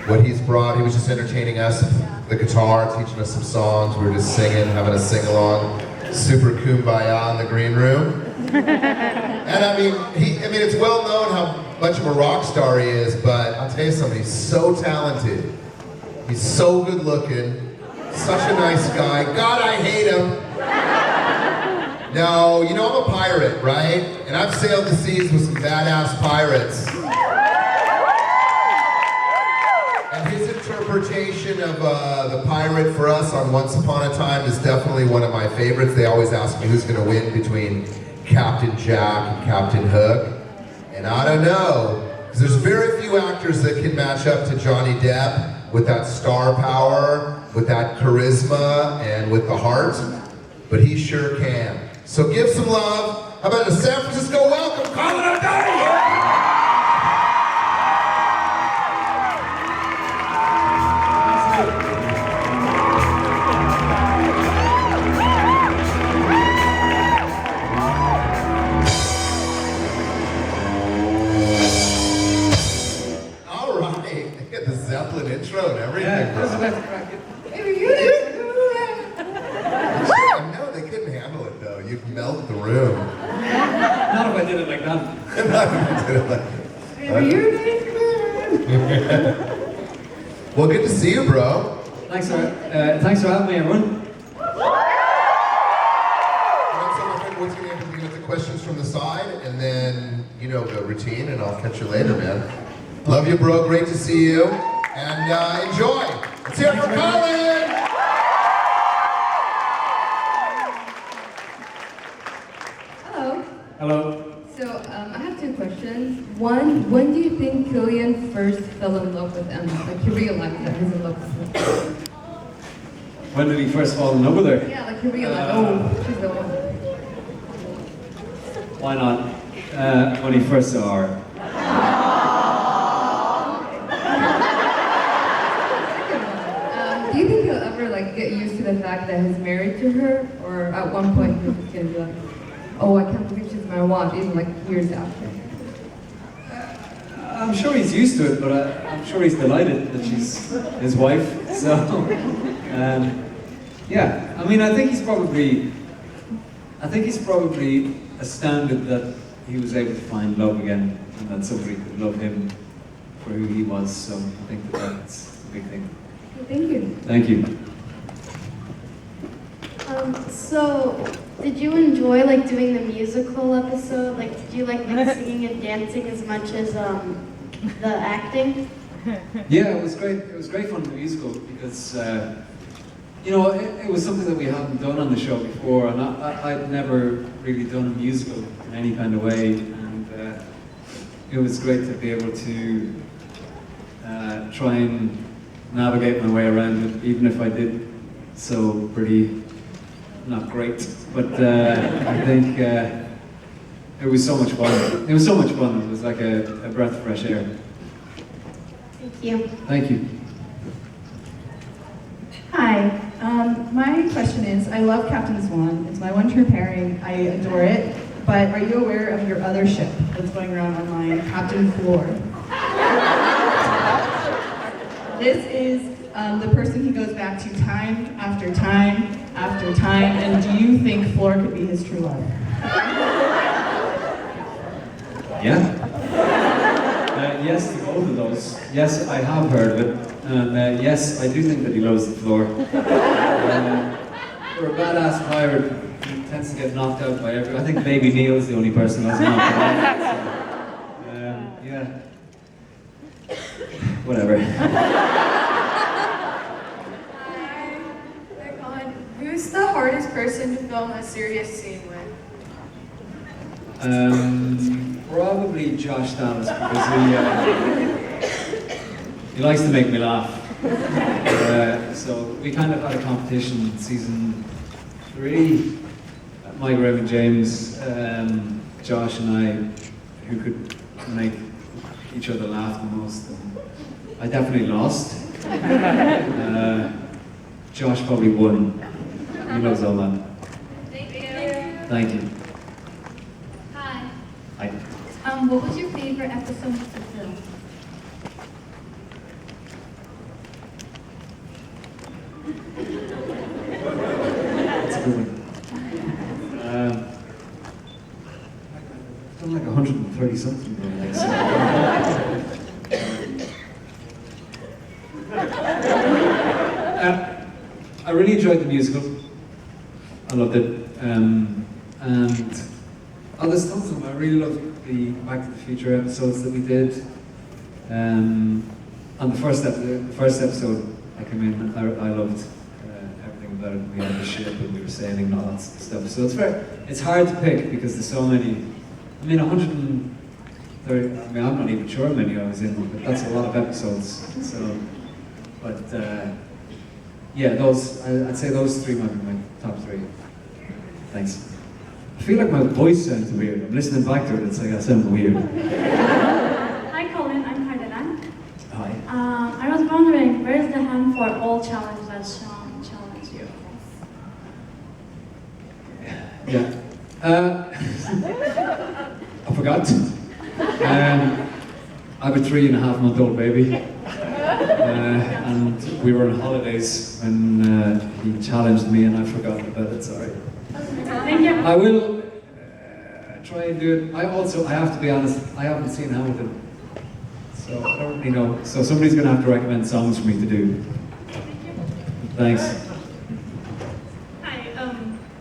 what he's brought. He was just entertaining us with the guitar, teaching us some songs. We were just singing, having a sing-along. Super kumbaya in the green room. And I mean, it's well known how much of a rock star he is, but I'll tell you something, he's so talented. He's so good looking, such a nice guy. God, I hate him. No, you know I'm a pirate, right? And I've sailed the seas with some badass pirates. And his interpretation of the pirate for us on Once Upon a Time is definitely one of my favorites. They always ask me who's gonna win between Captain Jack and Captain Hook. And I don't know, because there's very few actors that can match up to Johnny Depp with that star power, with that charisma, and with the heart, but he sure can. So give some love. How about a San Francisco welcome, Colin O'Donnell! Intro and everything. Yeah, I know they couldn't handle it though. You'd melt the room. Not if I did it like that. Not if I did it like. Well, good to see you, bro. Thanks for having me, everyone. What's going to happen? We get the questions from the side, and then you know the routine, and I'll catch you later, man. Love you, bro. Great to see you. And enjoy. Let's hear it for Colin! Hello. Hello. So I have two questions. One, when do you think Killian first fell in love with Emma? Like he realized that he's in love with her. When did he first fall in love with her? Yeah, like he realized, oh, she's the one. Why not? When he first saw her. Do you think he'll ever like get used to the fact that he's married to her, or at one point he's just gonna be like, oh, I can't believe she's my wife, even like years after? I'm sure he's used to it, but I'm sure he's delighted that she's his wife. So, yeah. I mean, I think he's probably astounded that he was able to find love again, and that somebody could love him for who he was. So I think that's a big thing. Thank you. Thank you. So, did you enjoy like doing the musical episode? Like, did you like singing and dancing as much as the acting? Yeah, it was great. It was great fun, the musical, because you know, it was something that we hadn't done on the show before, and I'd never really done a musical in any kind of way, and it was great to be able to try and navigate my way around it, even if I did so pretty not great. But I think it was so much fun. It was so much fun. It was like a breath of fresh air. Thank you. Thank you. Hi, my question is, I love Captain Swan. It's my one true pairing. I adore it. But are you aware of your other ship that's going around online, Captain Floor? This is the person he goes back to time after time after time. And do you think Floor could be his true love? Yeah. Yes to both of those. Yes, I have heard of it. And yes, I do think that he loves the floor. For a badass pirate, he tends to get knocked out by everyone. I think Baby Neil's the only person who hasn't knocked him out. So, yeah. Whatever. Hi, Colin. Who's the hardest person to film a serious scene with? Probably Josh Dallas, because he likes to make me laugh. So we kind of had a competition in season 3. Mike, Reverend James, Josh and I, who could make each other laugh the most. And I definitely lost. Josh probably won. He loves all that. Thank you. Thank you. Hi. Hi. What was your favorite episode of the film? good one. I've done like 130 something. Like, so. I really enjoyed the musical. I loved it. And there's tons of them. I really loved the Back to the Future episodes that we did. And the first episode I came in, I loved everything about it. We had the ship and we were sailing and all that stuff. So it's hard to pick because there's so many. I mean, 130. I mean, I'm not even sure how many I was in, but that's a lot of episodes. So, but yeah, I'd say those three might be my top three. Thanks. I feel like my voice sounds weird. I'm listening back to it. It's like I sound weird. Hi, Colin. I'm Carolina. Hi. I was wondering, where is the hand for all challenge that Sean challenged you? Yeah. I forgot. I have a 3.5-month-old baby. And we were on holidays when he challenged me and I forgot about it, sorry. Thank you. I will try and do it. I have to be honest, I haven't seen Hamilton. So I don't really know. So somebody's going to have to recommend songs for me to do. Thanks. Hi,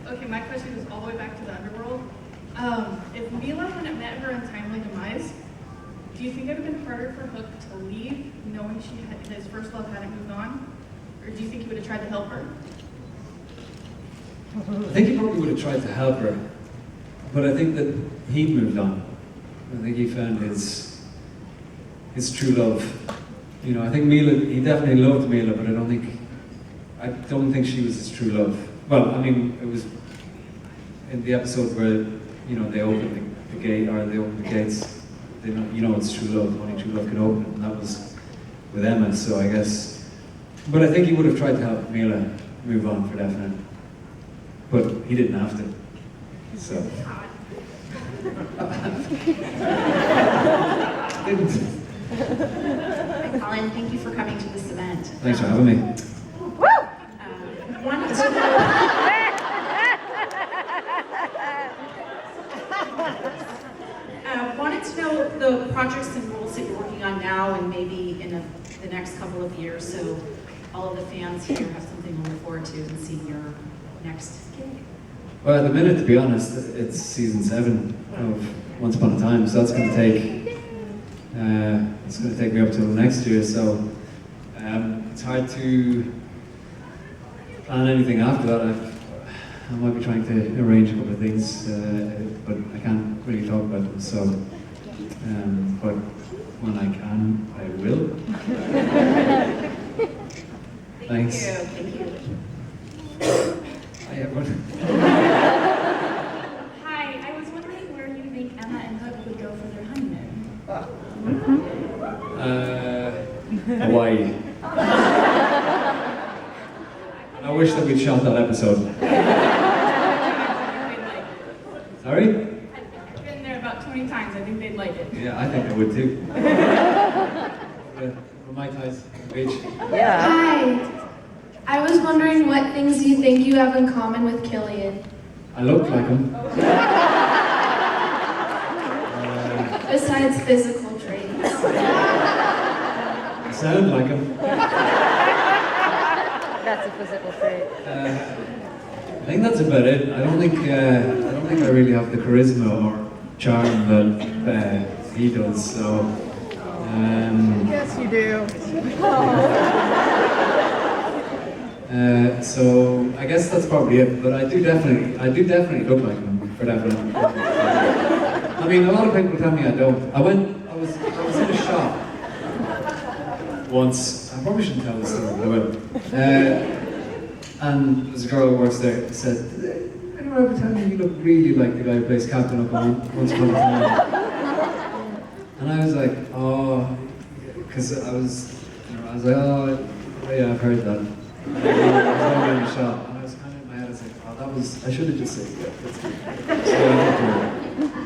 okay, my question is all the way back to the underworld. If Mila hadn't met her untimely demise, do you think it would have been harder for Hook to leave, knowing his first love hadn't moved on? Or do you think he would have tried to help her? I think he probably would have tried to help her, but I think that he'd moved on. I think he found his true love. You know, I think Mila, he definitely loved Mila, but I don't think she was his true love. Well, I mean, it was in the episode where, you know, they opened the gate, or they opened the gates. They know, you know, it's true love. Only true love can open it, and that was with Emma. So I guess, but I think he would have tried to help Mila move on for definite. But he didn't have to. So. Didn't. Hi, Colin. Thank you for coming to this event. Thanks for having me. Wanted to know the projects and roles that you're working on now and maybe in the next couple of years, so all of the fans here have something to look forward to and see your next gig. Well, at the minute, to be honest, it's season 7 of Once Upon a Time, so that's going to take me up till next year. So it's hard to plan anything after that. I might be trying to arrange a couple of things, but I can't really talk about them. So, but when I can, I will. Thanks. Thank you. Hi, everyone. Hi, I was wondering where you think Emma and Hook would go for their honeymoon. Hawaii. I wish that we'd shot that episode. Sorry? I've been there about 20 times. I think they'd like it. Yeah, I think I would too. My ties, beach. Hi. I was wondering what things you think you have in common with Killian. I look like him. Besides physical traits. I sound like him. That's a physical trait. I think that's about it. I don't think I really have the charisma or charm that he does. So. Yes, you do. So I guess that's probably it. But I do definitely look like him for definite. I mean, a lot of people tell me I don't. I was in a shop once. I probably shouldn't tell this story, but I will. And there's a girl who works there who said, anyone ever tell me you look really like the guy who plays Captain up on Once Upon a Time? And I was like, oh, because I was like, oh, yeah, I've heard that. I was only in the shop, and I was kind of in my head, I was like, oh, I should have just said, yeah, that's good. So I went to her,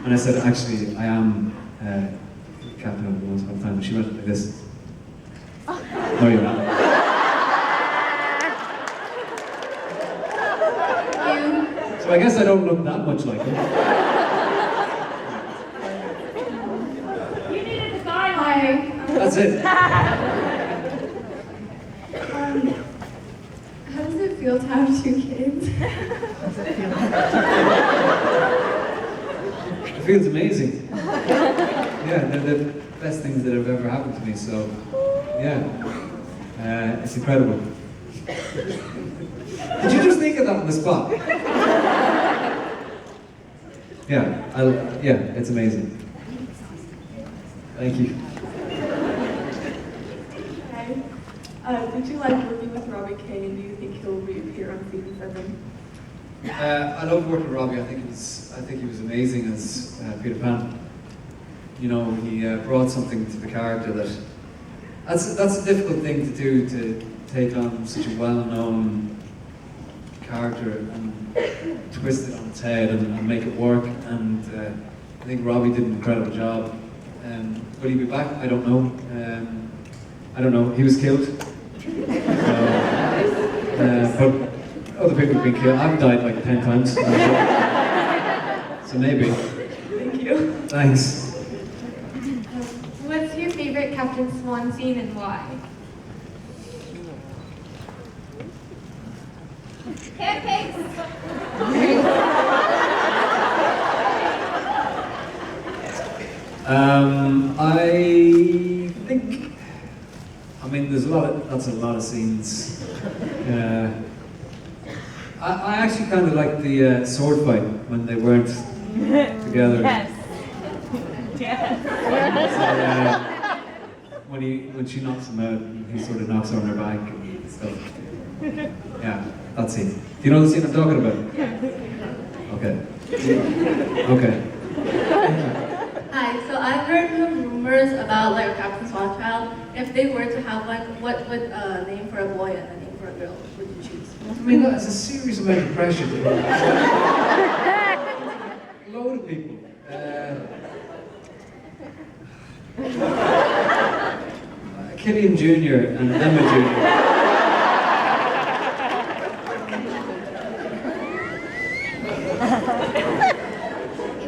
and I said, actually, I am Captain of Once Upon a Time, and she went like this. No, you're not. You I guess I don't look that much like him. You need a skyline. That's it. How does it feel to have 2 kids? It feels amazing. Yeah, they're the best things that have ever happened to me, so yeah. It's incredible. Did you just think of that on the spot? Yeah, it's amazing. Thank you. Hi. Did you like working with Robbie Kay, and do you think he'll reappear on season 7? I loved working with Robbie. I think he was amazing as Peter Pan. You know, he brought something to the character that's a difficult thing to do, to take on such a well-known character and twist it on its head and make it work. And I think Robbie did an incredible job. Will he be back? I don't know. He was killed. But other people have been killed. I've died like 10 times. So maybe. Thank you. Thanks. What's your favorite Captain Swan scene and why? Pancakes! I think, that's a lot of scenes. I actually kind of like the sword fight when they weren't together. Yes. So, when she knocks him out, and he sort of knocks her on her back and stuff. Yeah, that scene. Do you know the scene I'm talking about? Okay. Okay. Hi, so I've heard some rumors about like a Captain Swan child. If they were to have one, what would name for a boy and a name for a girl would you choose? I mean, that's a serious amount of pressure to put on. A load of people. Killian Jr. and Emma Jr.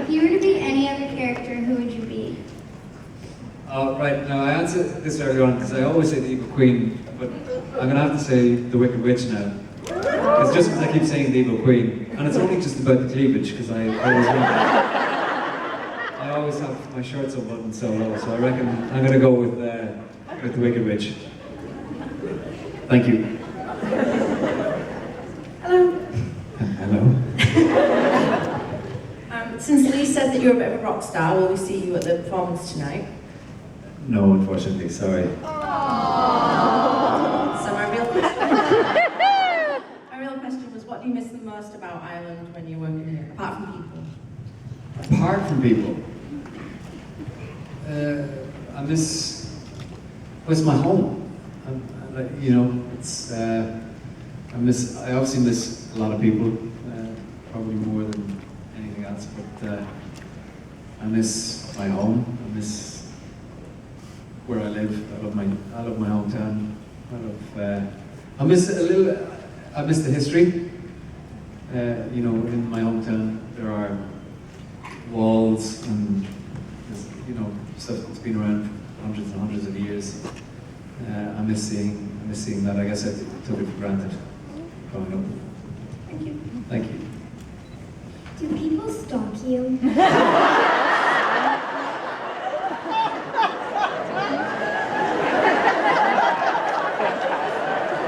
If you were to be any other character, who would you be? Right, now I answered this earlier on because I always say the Evil Queen, but I'm going to have to say the Wicked Witch now. It's just because I keep saying the Evil Queen, and it's only just about the cleavage, because I always have my shirts unbuttoned so low, so I reckon I'm going to go with the Wicked Witch. Thank you. Hello. Hello. Since Lee said that you're a bit of a rock star, will we see you at the performance tonight? No, unfortunately, sorry. So my real question was, what do you miss the most about Ireland when you're working here, apart from people? Apart from people, I miss my home. It's I obviously miss a lot of people, probably more than anything else. But I miss my home. I miss where I live. I love my hometown. I miss the history. In my hometown there are walls and stuff that's been around for hundreds and hundreds of years. I miss seeing that. I guess I took it for granted growing up. Thank you. Thank you. Do people stalk you?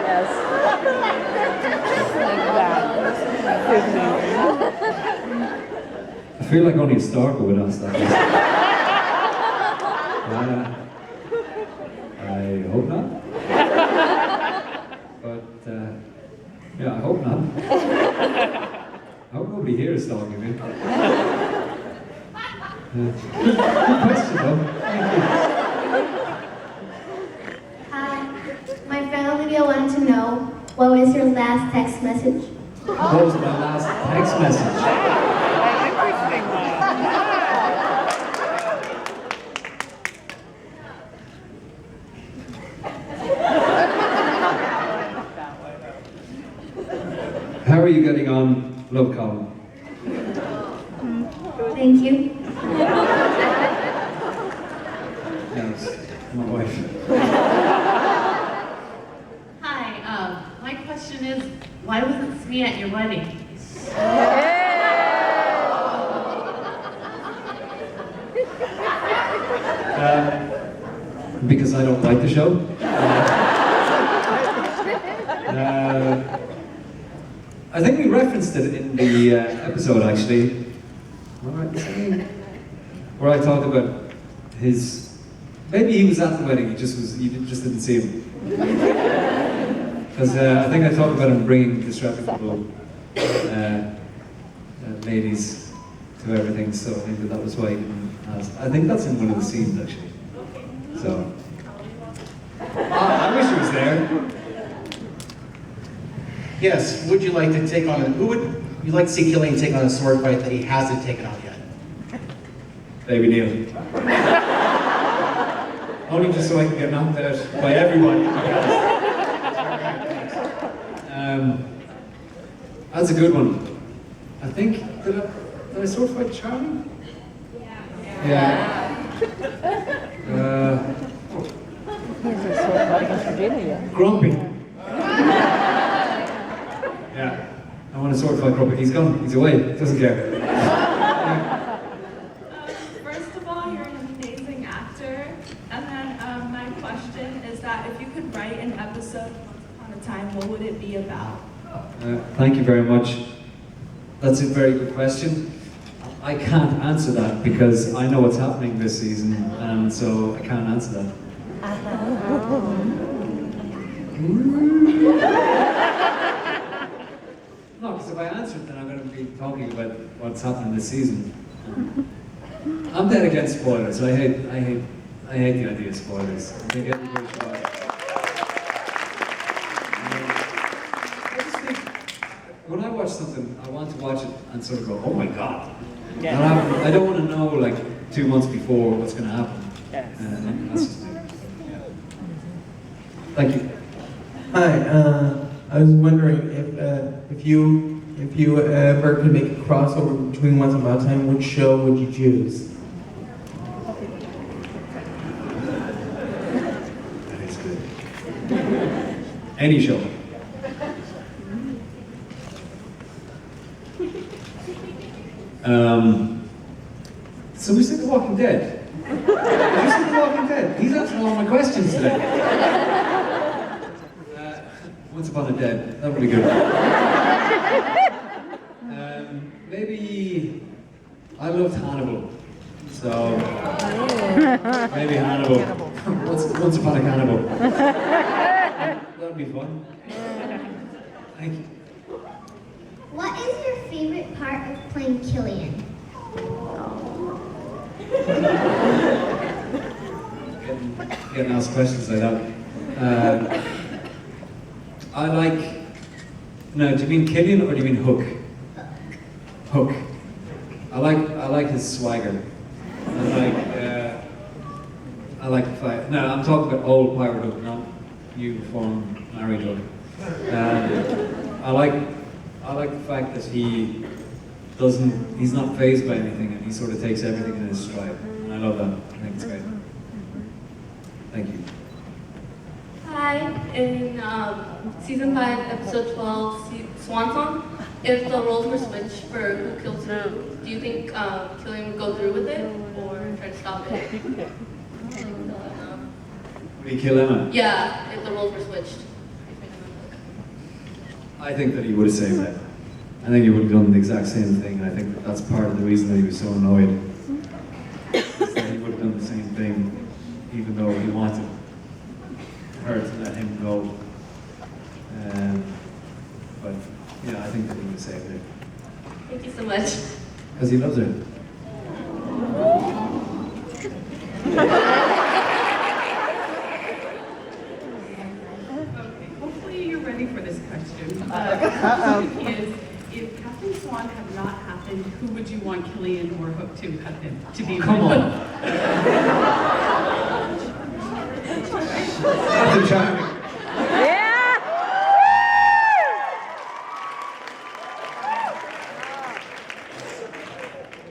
Yes. Like I feel like only a stalker would ask that. I hope not. But yeah, I hope not. I hope nobody here is stalking me. Good question though. Thank you. Hi. My friend Olivia wanted to know, what was your last text message? What was my last text message? How are you getting on, love Colin? Thank you. Yes, my wife. Hi, my question is, why wasn't Smee at your wedding? Because I don't like the show. I think we referenced it in the episode actually, where I talked about his. Maybe he was at the wedding. You just didn't see him. Because I think I talked about him bringing disreputable ladies to everything. So I think that was why he didn't ask. I think that's in one of the scenes actually. So I wish he was there. Yes, would you like to take on, who would you like to see Killian take on a sword fight that he hasn't taken on yet? Baby Neil. Only just so I can get knocked out by everybody. That's a good one. I think, did I sword fight Charlie? Yeah. Grumpy. Yeah. I want to sword fight Grumpy. He's gone. He's away. Doesn't care. First of all, you're an amazing actor. And then my question is that if you could write an episode once upon a time, what would it be about? Thank you very much. That's a very good question. I can't answer that because I know what's happening this season, and so I can't answer that. No, because if I answer it, then I'm going to be talking about what's happening this season. I'm dead against spoilers. I hate the idea of spoilers. I think everybody should watch it. I just think when I watch something, I want to watch it and sort of go, "Oh my god!" Yeah. I don't want to know like 2 months before what's going to happen. Yes. That's just me. Yeah. Thank you. Hi, I was wondering if you ever could make a crossover between Once Upon a Time, which show would you choose? That is good. Any show. So we said The Walking Dead. Did you see The Walking Dead? He's answering all my questions today. Once Upon a Dead, that would be good. Maybe I loved Hannibal, so maybe Hannibal. Once Upon a Cannibal. That would be fun. Thank you. What is your favorite part of playing Killian? Getting asked questions like that. I like. No, do you mean Killian or do you mean Hook? Hook. I like his swagger. I like the fight. No, I'm talking about old pirate Hook, not uniform married Hook. I like the fact that he's not fazed by anything and he sort of takes everything in his stride. And I love that. I think it's great. Thank you. Hi, in season 5, episode 12, Swan Song, if the roles were switched for who kills who, do you think Killian would go through with it or try to stop it? Would he kill Emma? Yeah, if the roles were switched. I think that he would have saved it. I think he would have done the exact same thing, and I think that's part of the reason that he was so annoyed. Is that he would have done the same thing, even though he wanted her to let him go. But yeah, I think that he would have saved it. Thank you so much. Because he loves her. Okay, hopefully you're ready for this question. The question is, if Captain Swan had not happened, who would you want Killian or Hook to have been? To be Come on. Captain Jack.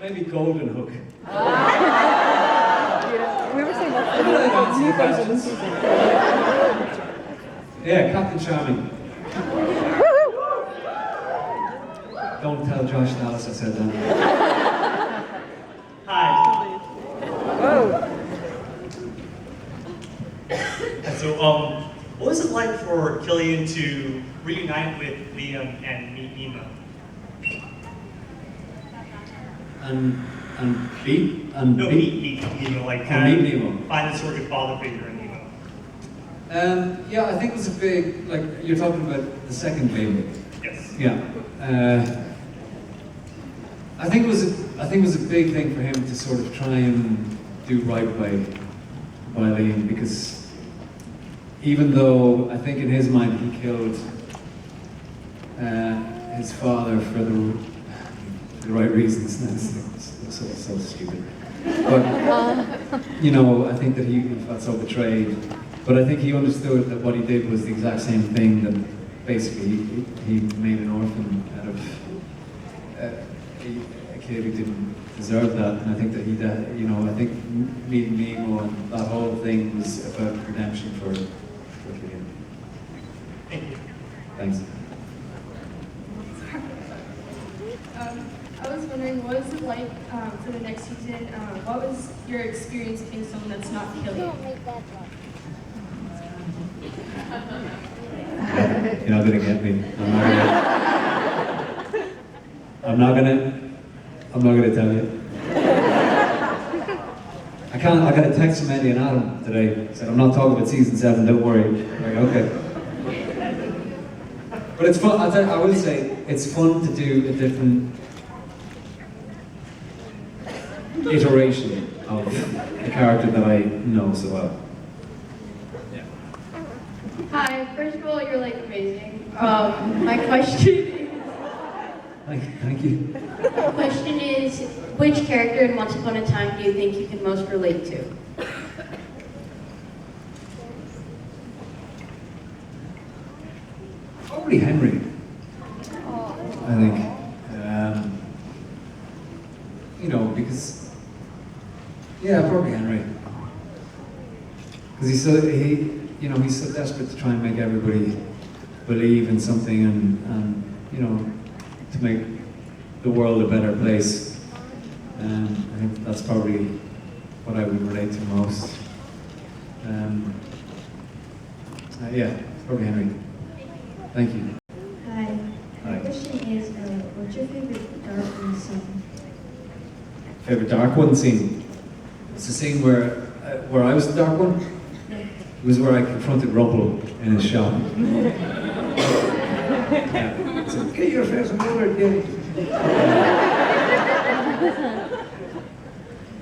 Maybe Golden Yeah, Captain Charming. Don't tell Josh Dallas I said that. Hi. And so, what was it like for Killian to reunite with Liam and meet Nemo? And meet Nemo, like meet kind of Nemo. find the sort of father figure in Nemo. Yeah, I think it was a big, like, you're talking about the second baby. Yes. Yeah. I think it was a big thing for him to sort of try and do right by Liam, because even though I think in his mind he killed his father for the right reasons, that's so stupid. But you know, I think that he felt so betrayed. But I think he understood that what he did was the exact same thing, that basically he made an orphan out of a kid who didn't deserve that. And I think that I think meeting Nemo and that whole thing was about redemption for Killian. Thank you. Thanks. I was wondering, what is it like for the next season? What was your experience being someone that's not Killian? You're not gonna get me. I'm not gonna tell you. I got a text from Andy and Adam today. Said, I'm not talking about season 7, don't worry. I'm like, okay. But it's fun, I will say, it's fun to do a different iteration of a character that I know so well. Hi, first of all, you're like amazing. My question Thank you. my question is, which character in Once Upon a Time do you think you can most relate to? Probably Henry, I think. Because, yeah, probably Henry. Because he's so desperate to try and make everybody believe in something and to make the world a better place. I think that's probably what I would relate to most. Yeah, probably Henry. Thank you. Hi. Hi. My question is, what's your favorite dark room scene? Favorite dark one scene? It's the scene where I was the dark one. It was where I confronted Rumple in his shop. Yeah. So, get your face over again.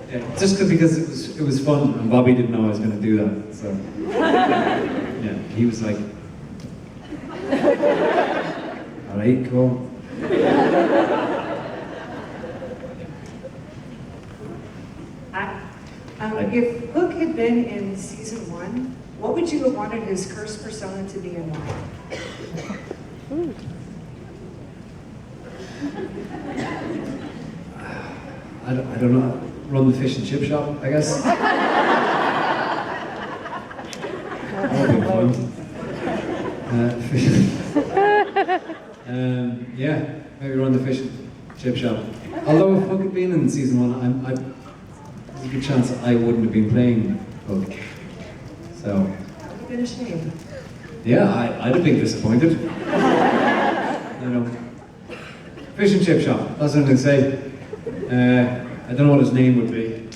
Yeah, just because it was fun, and Bobby didn't know I was going to do that. So yeah, he was like, "All right, cool." If Hook had been in season 1, what would you have wanted his cursed persona to be and why? I don't know. Run the fish and chip shop, I guess. That would be fun. Yeah, maybe run the fish and chip shop. Although if Hook had been in season 1, there's a good chance that I wouldn't have been playing Hook. So. That would have been a shame. Yeah, I'd have been disappointed. Fish and chip shop. That's what I'm going to say. I don't know what his name would be.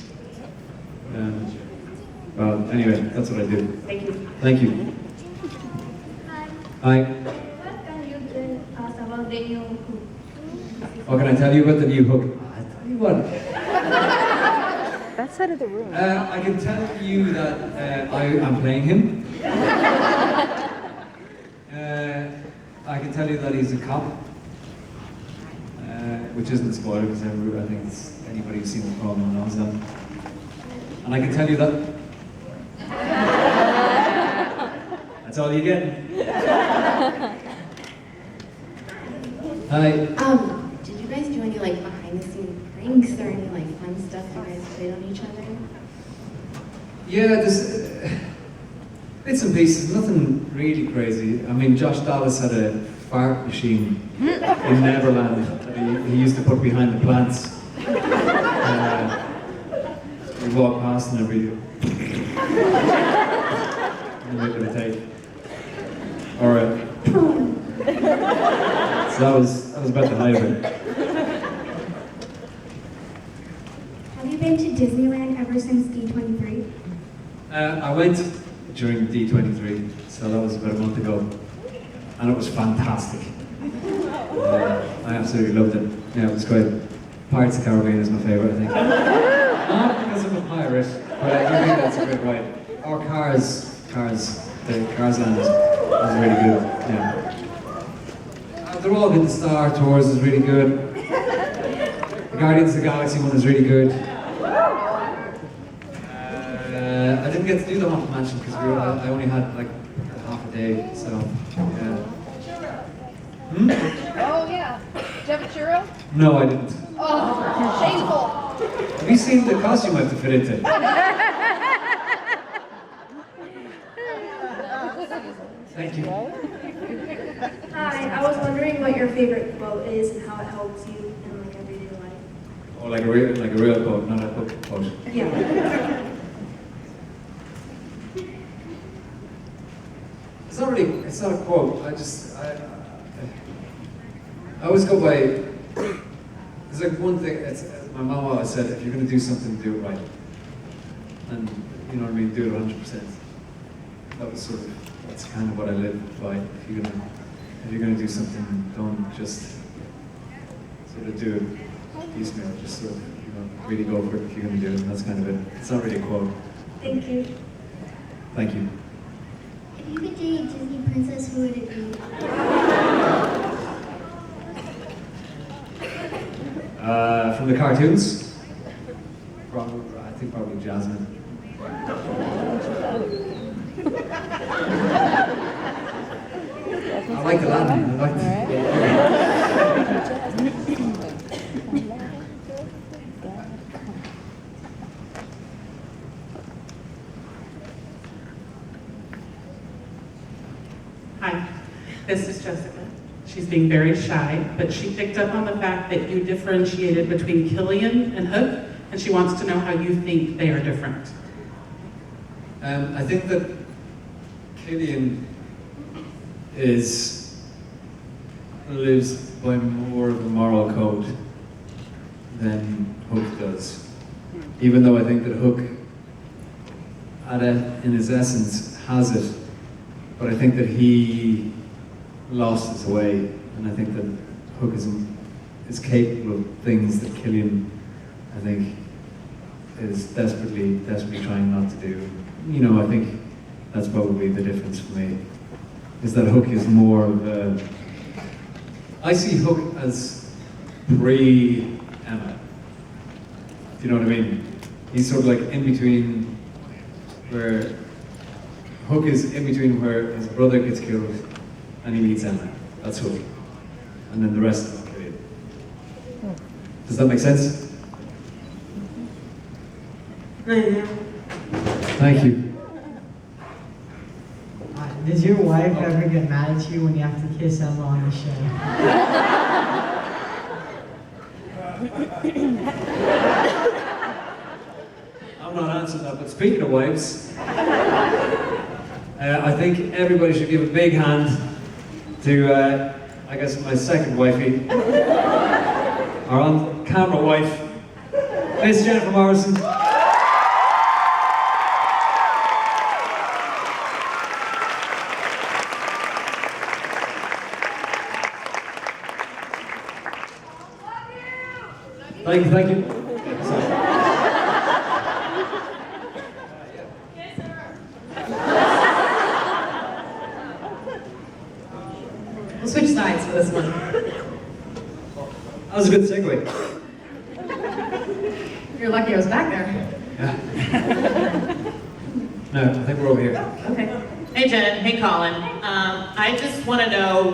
Well, anyway, that's what I do. Thank you. Thank you. Hi. What can you tell us about the new Hook? What can I tell you about the new Hook? I'll tell you what. That side of the room. I can tell you that I'm playing him. I can tell you that he's a cop. Which isn't a spoiler because I think anybody who's seen the program knows that. And I can tell you that. That's all you get. Hi. Did you guys do any like behind the scenes pranks or any like fun stuff you guys played on each other? Yeah, Bits and pieces, nothing really crazy. I mean, Josh Dallas had a fart machine in Neverland that he used to put behind the plants. We walk past and every and make it a take. Or so that was about the height of it. Have you been to Disneyland ever since D23? I went during D23, so that was about a month ago, and it was fantastic. I absolutely loved it. Yeah, it was great. Pirates of the Caribbean is my favourite, I think. Not because I'm a pirate, but I do think that's a great ride. Or Cars, the Cars Land was really good. Yeah. They're all good. The Star Tours is really good. The Guardians of the Galaxy one is really good. I didn't get to do the Haunted Mansion because I only had like half a day, so yeah. Hmm? Oh yeah. Did you have a churro? No, I didn't. Oh, shameful. Have you seen the costume I have to fit into? Thank you. Hi, I was wondering what your favorite quote is and how it helps you in like everyday life. Oh, like a real quote, not a book quote. Yeah. It's not a quote. I always go by. There's like one thing. My mom always said, if you're going to do something, do it right. And you know what I mean. Do it 100%. That was that's kind of what I live by. If you're gonna do something, don't just sort of do it piecemeal. Just sort of really go for it if you're gonna do it. And that's kind of it. It's not really a quote. Thank you. Thank you. If you could date a Disney princess, who would it be? From the cartoons, I think probably Jasmine. I like the Latin. I like Hi, this is Jessica. She's being very shy, but she picked up on the fact that you differentiated between Killian and Hook, and she wants to know how you think they are different. I think that Killian lives by more of a moral code than Hook does. Even though I think that Hook, in his essence, has it, but I think that he lost his way, and I think that Hook is capable of things that Killian, I think, is desperately trying not to do. You know, I think that's probably the difference for me, is that Hook is more of a... I see Hook as pre-Emma. Do you know what I mean? He's sort of like in between where... Hook is in between where his brother gets killed and he meets Emma. That's Hook. And then the rest is Killian. Does that make sense? Thank you. Does your wife ever get mad at you when you have to kiss Emma on the show? I'm not answering that, but speaking of wives, I think everybody should give a big hand to, I guess, my second wifey, our on-camera wife, Miss Jennifer Morrison. Thank you, thank you. We'll switch sides for this one. That was a good segue. You're lucky I was back there. Yeah. No, I think we're over here. Okay. Hey Jen, hey Colin. I just want to know,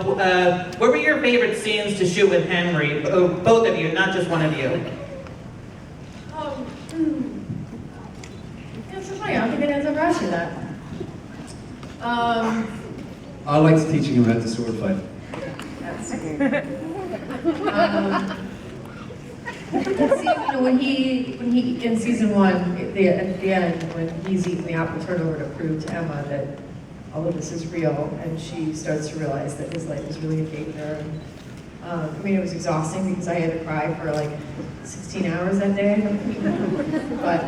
what were your favorite scenes to shoot with Henry? Both of you, not just one of you. Yeah, so funny. I don't think anyone's ever asked you that. I liked teaching him how to sword fight. That's let's see, when he in season 1, at the end, when he's eating the apple turnover to prove to Emma that all of this is real, and she starts to realize that his life is really in danger. And, it was exhausting because I had to cry for like 16 hours that day. but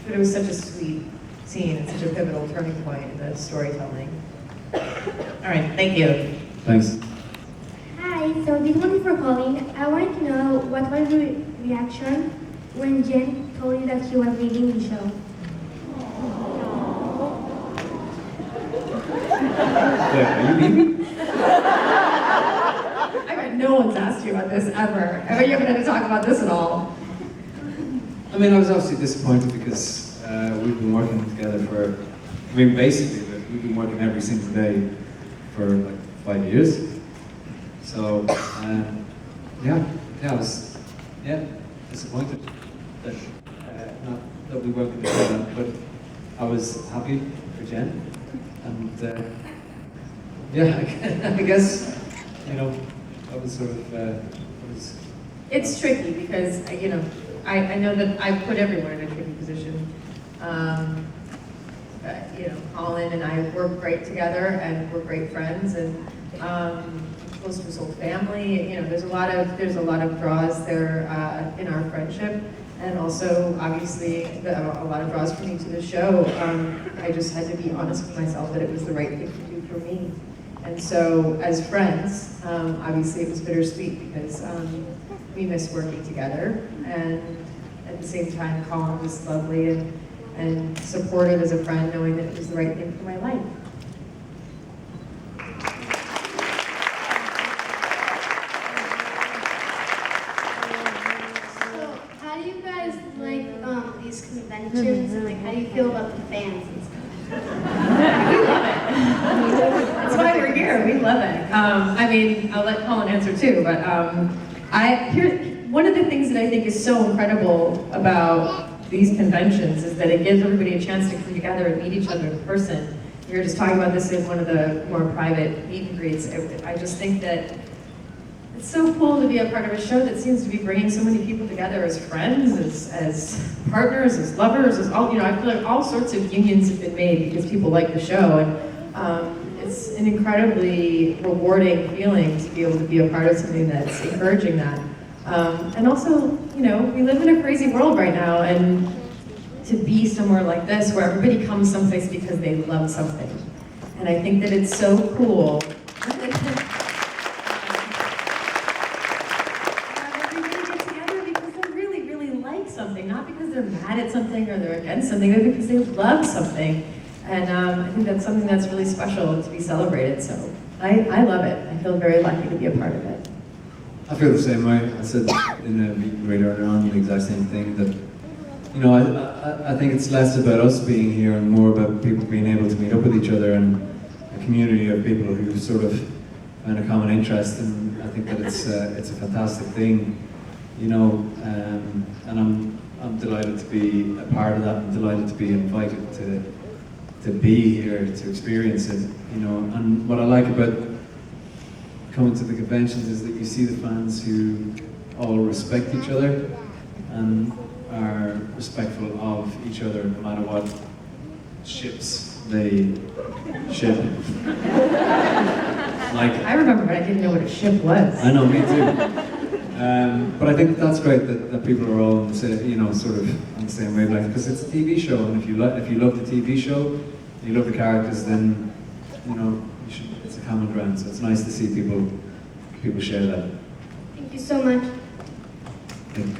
it was such a sweet scene and such a pivotal turning point in the storytelling. All right, thank you. Thanks. Hi, so this one is for Colin. I wanted to know what was your reaction when Jen told you that she was leaving the show? Yeah, are you leaving? I bet no one's asked you about this ever. I bet you haven't had to talk about this at all. I mean, I was obviously disappointed because we've been working together for, basically, we've been working every single day for like 5 years. So, I was, disappointed that, not that we weren't going to do that, but I was happy for Jen. And, I guess, that was sort of, It's tricky because, I know that I've put everyone in a tricky position. Colin and I work great together and we're great friends and close to his whole family. There's a lot of draws there in our friendship, and also obviously a lot of draws for me to the show. I just had to be honest with myself that it was the right thing to do for me. And so as friends, obviously it was bittersweet because we missed working together, and at the same time Colin was lovely and supportive as a friend, knowing that it was the right thing for my life. So, how do you guys like these conventions, and how do you feel about the fans and stuff? We love it. That's why we're here. We love it. I'll let Colin answer too, but one of the things that I think is so incredible about these conventions is that it gives everybody a chance to come together and meet each other in person. We were just talking about this in one of the more private meet and greets. I just think that it's so cool to be a part of a show that seems to be bringing so many people together as friends, as partners, as lovers, as all, I feel like all sorts of unions have been made because people like the show, and it's an incredibly rewarding feeling to be able to be a part of something that's encouraging that. And also, we live in a crazy world right now, and to be somewhere like this where everybody comes someplace because they love something. And I think that it's so cool. Everybody get together because they really, really like something, not because they're mad at something or they're against something, but because they love something. And I think that's something that's really special to be celebrated. So I love it. I feel very lucky to be a part of it. I feel the same way. I said in a meeting right earlier on the exact same thing, that I think it's less about us being here and more about people being able to meet up with each other and a community of people who sort of find a common interest, and I think that it's a fantastic thing, and I'm delighted to be a part of that. I'm delighted to be invited to be here to experience it, and what I like about coming to the conventions is that you see the fans who all respect each other and are respectful of each other no matter what ships they ship. I remember, but I didn't know what a ship was. I know, me too. But I think that's great that people are all on the same, sort of on the same wavelength, because it's a TV show, and if you love the TV show, and you love the characters, then it's a common ground. So it's nice to see people share that. Thank you so much. Thank you.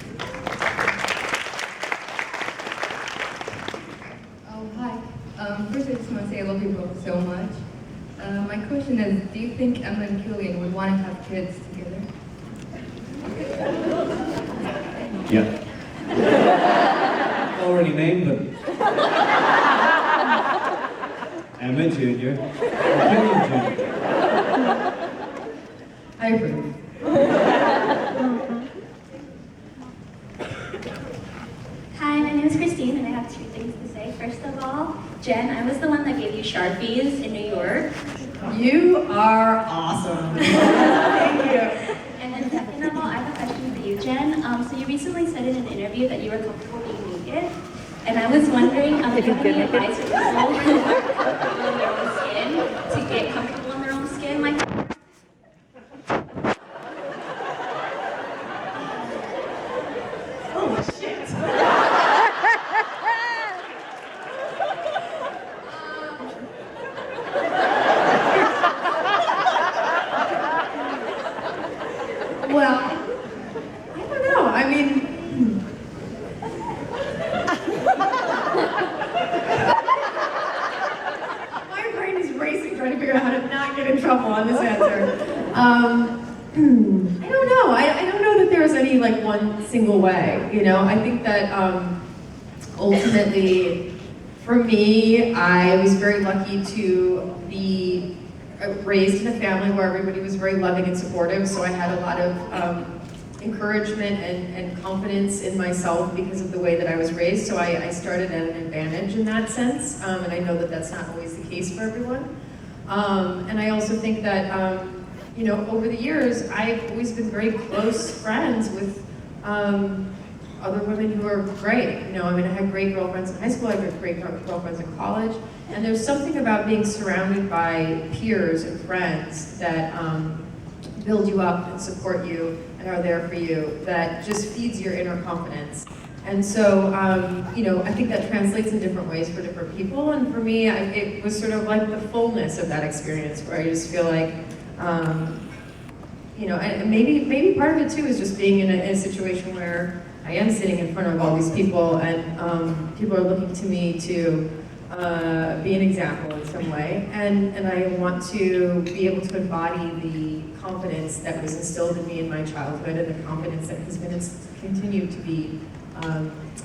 Oh, hi. First I just want to say I love you both so much. My question is, do you think Emma and Killian would want to have kids together? Yeah. Already named them. Emma Jr. Killian Jr. I approve. Hi, my name is Christine, and I have two things to say. First of all, Jen, I was the one that gave you Sharpies in You are awesome. Thank you. And then second of all, I have a question for you, Jen. So you recently said in an interview that you were comfortable being naked. And I was wondering if you have any advice for people on their own skin to get comfortable in their own skin like that? Holy shit. Well, I don't know. I mean, my brain is racing trying to figure out how to not get in trouble on this answer. I don't know. I don't know that there's any like one single way. You know, I think that ultimately, for me, I was very lucky to be raised in a family where everybody was very loving and supportive, so I had a lot of encouragement and confidence in myself because of the way that I was raised, so I started at an advantage in that sense, and I know that that's not always the case for everyone. And I also think that, you know, over the years, I've always been very close friends with other women who are great. You know, I mean, I had great girlfriends in high school, I had great girlfriends in college, and there's something about being surrounded by peers and friends that build you up and support you and are there for you that just feeds your inner confidence. And so, you know, I think that translates in different ways for different people, and for me, it was sort of like the fullness of that experience where I just feel like, you know, and maybe part of it too is just being in a situation where I am sitting in front of all these people, and people are looking to me to be an example in some way, and I want to be able to embody the confidence that was instilled in me in my childhood, and the confidence that has been continued to be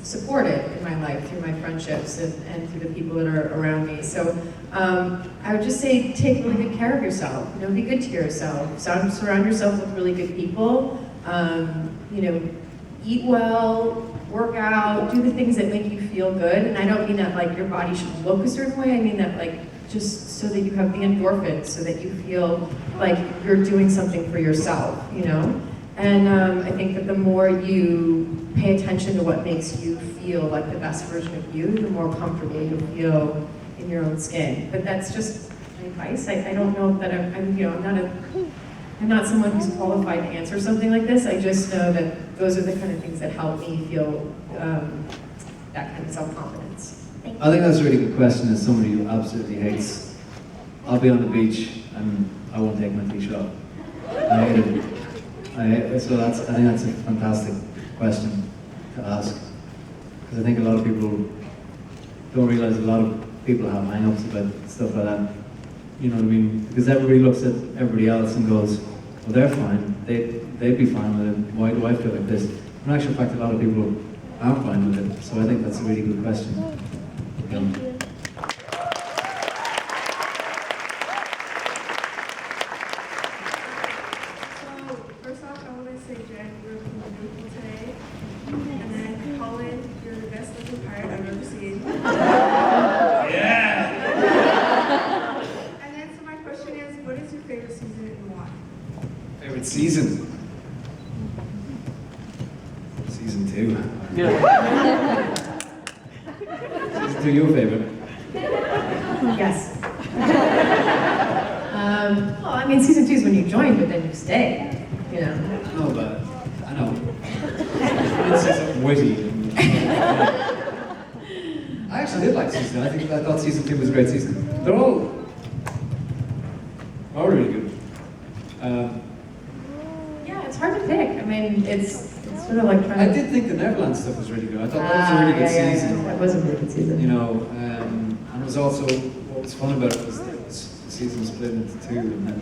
supported in my life through my friendships and through the people that are around me. So I would just say take really good care of yourself. You know, be good to yourself. Surround yourself with really good people. You know, eat well, work out, do the things that make you feel good. And I don't mean that like your body should look a certain way. I mean that like just so that you have the endorphins, so that you feel like you're doing something for yourself, you know? And I think that the more you pay attention to what makes you feel like the best version of you, the more comfortable you'll feel in your own skin. But that's just my advice. I don't know that I'm you know, I'm not someone who's qualified to answer something like this. I just know that those are the kind of things that help me feel that kind of self-confidence. I think that's a really good question as somebody who absolutely hates. I'll be on the beach and I won't take my t-shirt off. I hate it. I think that's a fantastic question to ask. Because I think a lot of people don't realize a lot of people have hang-ups about stuff like that. You know what I mean? Because everybody looks at everybody else and goes, well, they're fine. They'd be fine with it. Why do I feel like this? In actual fact, a lot of people aren't fine with it. So I think that's a really good question. Thank you. So, first off, I want to say, Jen, you're looking beautiful today. And then, Colin, you're the best looking pirate I've ever seen. Yeah! And then, so my question is, what is your favorite season and why? Favorite season? Season 2. Season 2, your favorite? Yes. Well, I mean, season 2 is when you join, but then you stay, you know. No, but I know. I didn't say something witty. I actually did like season 2. I thought season 2 was a great season. They're all really good. Yeah, it's hard to pick. I mean, it's sort of like trying I did think the Neverland stuff was really good. I thought that was a really good season. That was a really good season. You know, and it was also, what was fun about it was that the season was split into 2, and then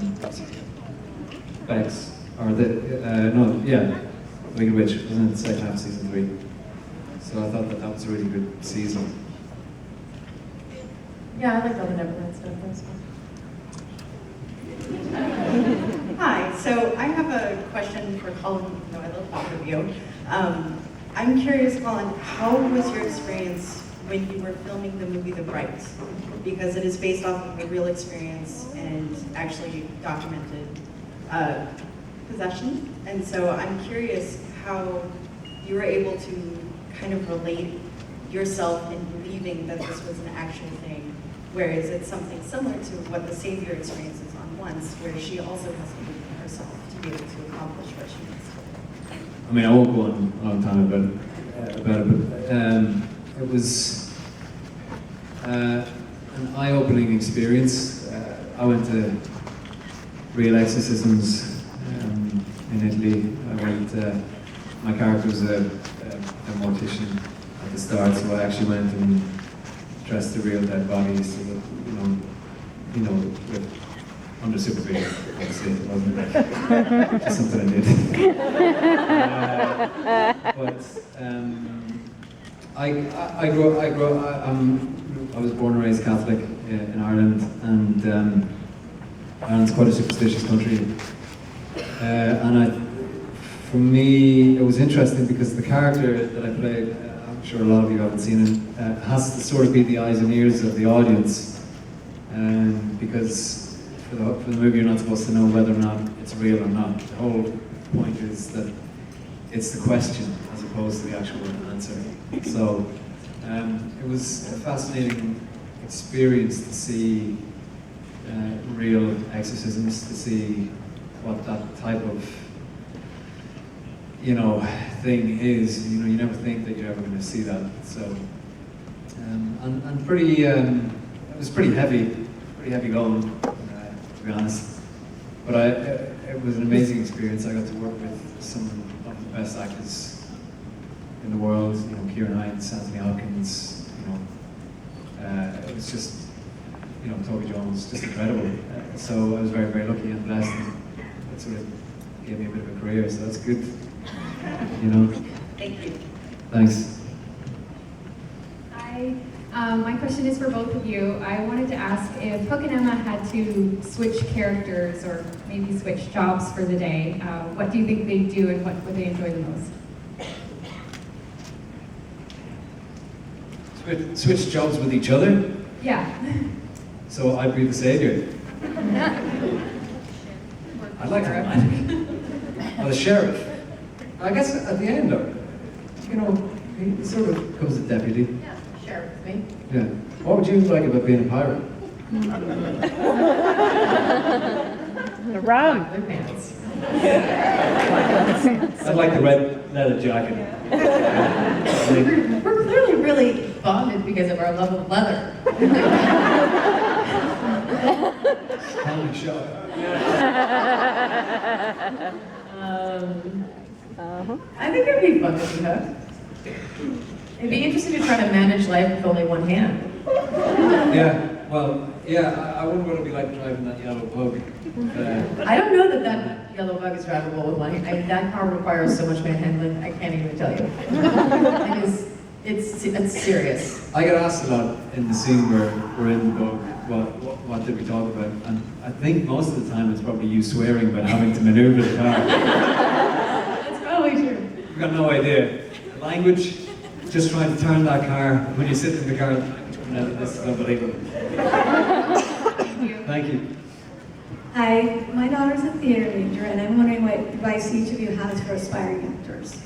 Bex, or Wicked Witch was in the second half of season 3. So I thought that was a really good season. Yeah, I liked all the Neverland stuff. That was fun. Hi, so I have a question for Colin. No, I love both of you. I'm curious, Colin, how was your experience when you were filming the movie The Bright? Because it is based off of a real experience, and actually documented possession. And so I'm curious how you were able to kind of relate yourself in believing that this was an actual thing, whereas it's something similar to what the Savior experiences on Once, where she also has to believe in herself to be able to accomplish what she needs to do. I mean, I won't go on a long time about it, but it was an eye-opening experience. I went to real exorcisms in Italy. My character was a mortician at the start, so I actually went and dressed the real dead bodies, so that, under supervision. Obviously, it wasn't just something I did. I was born and raised Catholic in Ireland, and Ireland's quite a superstitious country. For me, it was interesting because the character that I played, I'm sure a lot of you haven't seen it, has to sort of be the eyes and ears of the audience, because for the movie you're not supposed to know whether or not it's real or not. The whole point is that it's the question as opposed to the actual answer. So it was a fascinating experience to see real exorcisms, to see what that type of thing is. You never think that you're ever going to see that. So and pretty it was pretty heavy going, to be honest. But it was an amazing experience. I got to work with some of the best actors in the world. Kieran Hines, Anthony Hopkins. It was just Toby Jones, just incredible. So I was very, very lucky and blessed. And that sort of gave me a bit of a career. So that's good. Thank you. Thanks. Hi. My question is for both of you. I wanted to ask if Hook and Emma had to switch characters or maybe switch jobs for the day, what do you think they'd do and what would they enjoy the most? Switch jobs with each other? Yeah. So I'd be the savior. I'd like to imagine. Or the sheriff. I guess at the end though, he sort of becomes a deputy. Yeah, sheriff with me. Yeah. What would you like about being a pirate? The rum. Blue pants. I'd like the red leather jacket. We're clearly really bonded because of our love of leather. Comedy show. I think it'd be fun to be Hook. It'd be interesting to try to manage life with only one hand. I wouldn't want to be like driving that yellow bug. I don't know that yellow bug is drivable with one hand. That car requires so much manhandling, I can't even tell you. It's serious. I get asked a lot in the scene where we're in the book, what did we talk about? And I think most of the time it's probably you swearing about having to maneuver the car. That's probably true. You've got no idea. Language, just trying to turn that car, when you sit in the car, this is unbelievable. Thank you. Hi, my daughter's a theater major, and I'm wondering what advice each of you has for aspiring actors.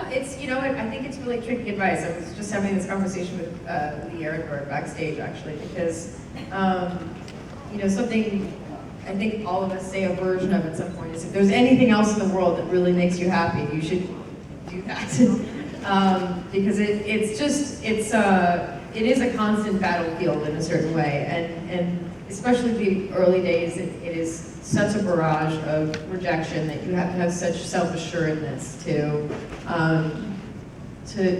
I don't know, I think it's really tricky advice. I was just having this conversation with Lee Ehrenberg backstage, actually, because, something I think all of us say a version of at some point is if there's anything else in the world that really makes you happy, you should do that. Because it is a constant battlefield in a certain way, and especially the early days, it is such a barrage of rejection that you have to have such self-assuredness to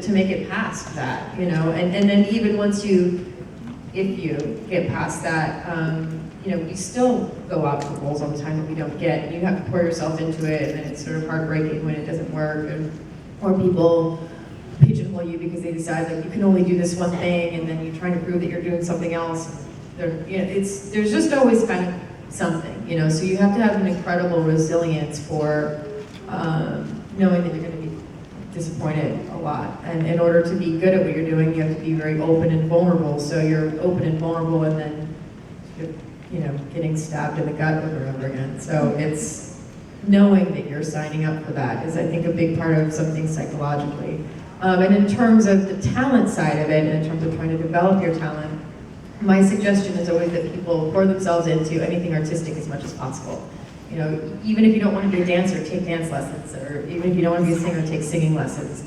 make it past that, and then even once if you get past that, we still go out for roles all the time that we don't get, and you have to pour yourself into it, and then it's sort of heartbreaking when it doesn't work, or people pigeonhole you because they decide that you can only do this one thing, and then you're trying to prove that you're doing something else. There's just always kind of something, so you have to have an incredible resilience for knowing that you're going to be disappointed a lot. And in order to be good at what you're doing, you have to be very open and vulnerable. So you're open and vulnerable, and then you're, you know, getting stabbed in the gut over and over again. So it's knowing that you're signing up for that is, I think, a big part of something psychologically. And in terms of the talent side of it, and in terms of trying to develop your talent, my suggestion is always that people pour themselves into anything artistic as much as possible. You know, even if you don't want to be a dancer, take dance lessons, or even if you don't want to be a singer, take singing lessons,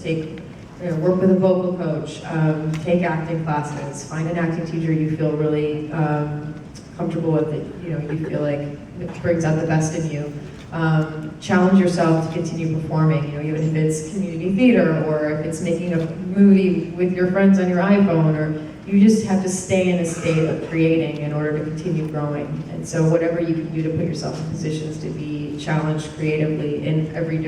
work with a vocal coach, take acting classes, find an acting teacher you feel really comfortable with, that you feel like it brings out the best in you. Challenge yourself to continue performing, even if it's community theater, or if it's making a movie with your friends on your iPhone, or you just have to stay in a state of creating in order to continue growing. And so whatever you can do to put yourself in positions to be challenged creatively in every